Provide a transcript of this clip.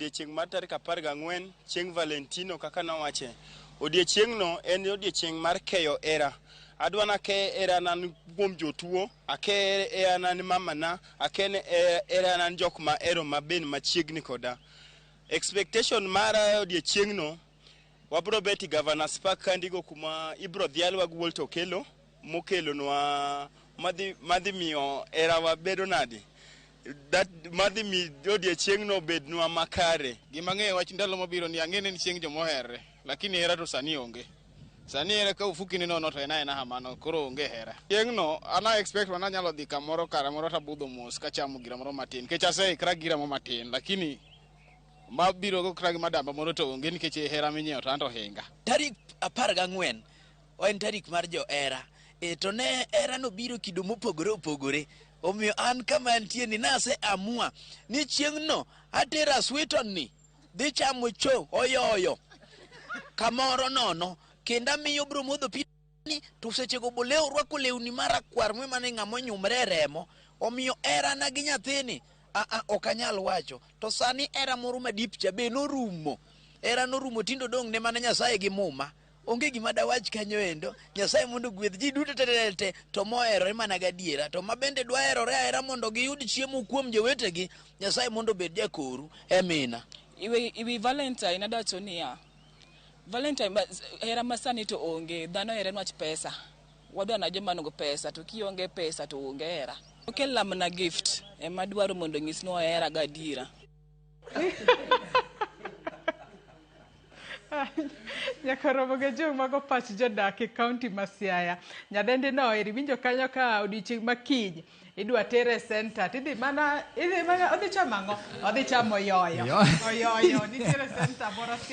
odiechieng' mar tarik 14 chieng' Valentino kaka nowache. Odiechieng'no en odiechieng' mar keyo hera. Adwa nake hera nan kuom jotuo, ake hera nan mamana, ake hera nan jok ma ero maben machiegni koda. Expectation mara odiechieng'no wabro beti Governors Park kandigo kuma ibro dhial wagwuol to kelo mokelonwa madhi miyo hera wabedo nadi. Madhi mi odiechieng'no bednwa makare. Gima ng'eyo wach ndalo mabiro ni ang'ene ni chieng' jomoherre, lakini hera to sani onge. Sani hera ka ufuki ni nono to ena hamano, koro onge hera. Chieng'no ana expect wana nyalo dhi kamoro karamoro tabudho mos kachamo gira moro matin. Kech aseikra gira moro matin, lakini mabiro go kragi madamba moro to onge nikech hera minyiewo to anto hinga. Tarik 14 en tarik mar jo hera. To ne hera no biro kido mopogore opogore. Omiyo an kama antie ni nase amua ni chieng'no atera sweeton ni dhi chamo cho oyoyo kamoro nono kenda miyo bro modho pi ni to sechego boleo rwako lewni marakwar mane ng'amo nyumre remo. Omiyo hera na gi nyathini ok anyal wacho. To sani hera moro madip cha be norumo. Hera norumo tindo dong' ne mana Nyasaye gi muma. Onge gima dawach kanyo endo. Nyasaye mondo gwedh ji duto te to moherore mana gadiera. To mabende dwa herore ahera mondo giyud chiemo kuom jowetegi. Nyasaye mondo bed jakoru. Amina. Iwi Valentine adacho niya. Valentine hera masani to onge. Dhano here nwach pesa. Wadwa na joma nogo pesa. To kionge pesa to onge hera. Okel lamna gift. Ema dwaro mondo nyis no hera gadiera. Nyakoromo ge jong mago pach jodak e kaunti ma Siaya. Nyadendi no eri winjo kanyo ka odiechieng' makiny idwa tere center tidhi mana odhi chamo ang'o? Odhi chamo yoyo. Oyoyo nitiere center moro Siaya.